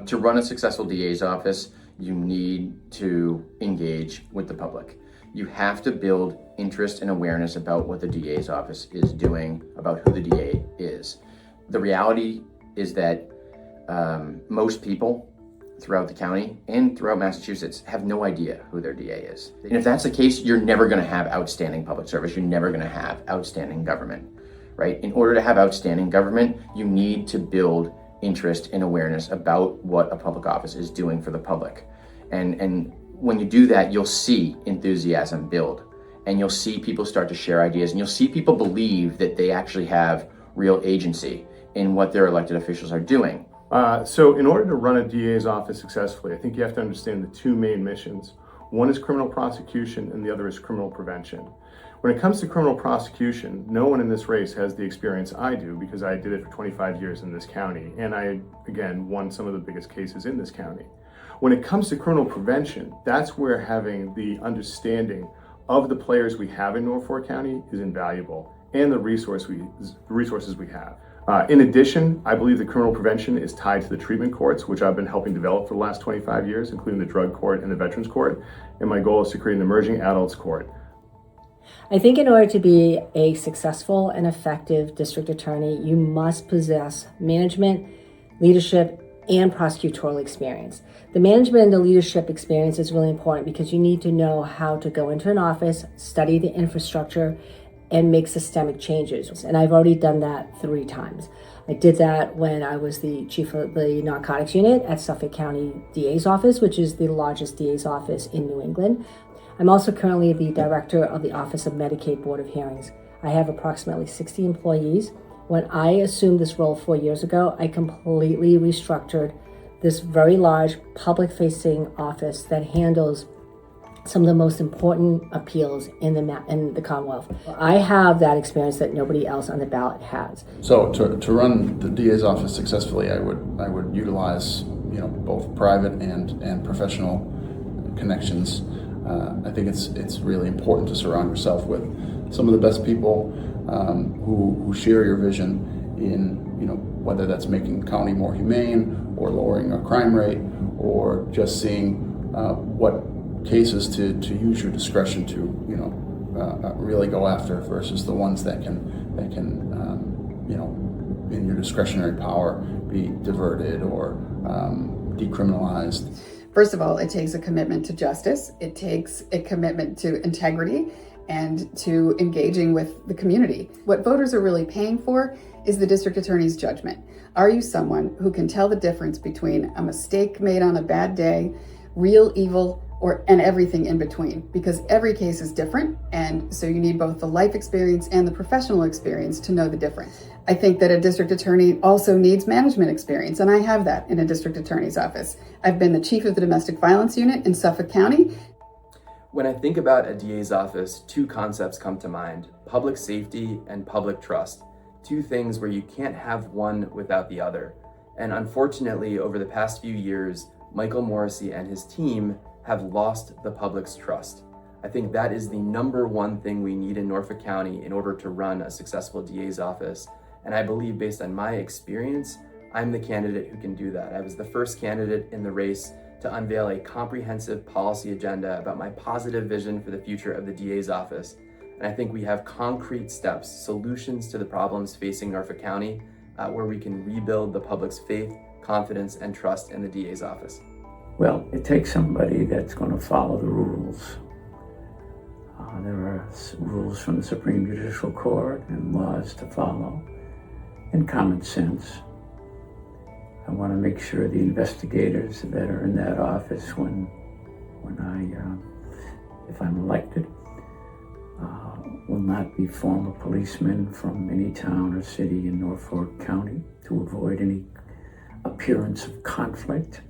To run a successful DA's office, you need to engage with the public. You have to build interest and awareness about what the DA's office is doing, about who the DA is. The reality is that most people throughout the county and throughout Massachusetts have no idea who their DA is. And if that's the case, you're never going to have outstanding public service. You're never going to have outstanding government, right? In order to have outstanding government, you need to build interest and awareness about what a public office is doing for the public. And when you do that, you'll see enthusiasm build, and you'll see people start to share ideas, and you'll see people believe that they actually have real agency in what their elected officials are doing. So in order to run a DA's office successfully, I think you have to understand the two main missions. One is criminal prosecution and the other is criminal prevention. When it comes to criminal prosecution, no one in this race has the experience I do, because I did it for 25 years in this county, and I, again, won some of the biggest cases in this county. When it comes to criminal prevention, that's where having the understanding of the players we have in Norfolk County is invaluable, and the resources we have. In addition, I believe that criminal prevention is tied to the treatment courts, which I've been helping develop for the last 25 years, including the drug court and the veterans court. And my goal is to create an emerging adults court. I think in order to be a successful and effective district attorney, you must possess management, leadership, and prosecutorial experience. The management and the leadership experience is really important because you need to know how to go into an office, study the infrastructure, and make systemic changes. And I've already done that 3 times. I did that when I was the chief of the narcotics unit at Suffolk County DA's office, which is the largest DA's office in New England. I'm also currently the director of the Office of Medicaid Board of Hearings. I have approximately 60 employees. When I assumed this role 4 years ago, I completely restructured this very large public-facing office that handles some of the most important appeals in the Commonwealth. I have that experience that nobody else on the ballot has. So to run the DA's office successfully, I would utilize both private and professional connections. I think it's really important to surround yourself with some of the best people who share your vision in whether that's making the county more humane or lowering our crime rate or just seeing what cases to use your discretion to really go after versus the ones that can in your discretionary power be diverted or decriminalized. First of all, it takes a commitment to justice. It takes a commitment to integrity and to engaging with the community. What voters are really paying for is the district attorney's judgment. Are you someone who can tell the difference between a mistake made on a bad day, real evil, and everything in between? Because every case is different, and so you need both the life experience and the professional experience to know the difference. I think that a district attorney also needs management experience, and I have that in a district attorney's office. I've been the chief of the domestic violence unit in Suffolk County. When I think about a DA's office, 2 concepts come to mind: public safety and public trust. 2 things where you can't have one without the other. And unfortunately, over the past few years, Michael Morrissey and his team have lost the public's trust. I think that is the number one thing we need in Norfolk County in order to run a successful DA's office. And I believe, based on my experience, I'm the candidate who can do that. I was the first candidate in the race to unveil a comprehensive policy agenda about my positive vision for the future of the DA's office. And I think we have concrete steps, solutions to the problems facing Norfolk County, where we can rebuild the public's faith, confidence, and trust in the DA's office. Well, it takes somebody that's going to follow the rules. There are rules from the Supreme Judicial Court and laws to follow, and common sense. I want to make sure the investigators that are in that office if I'm elected, will not be former policemen from any town or city in Norfolk County to avoid any appearance of conflict.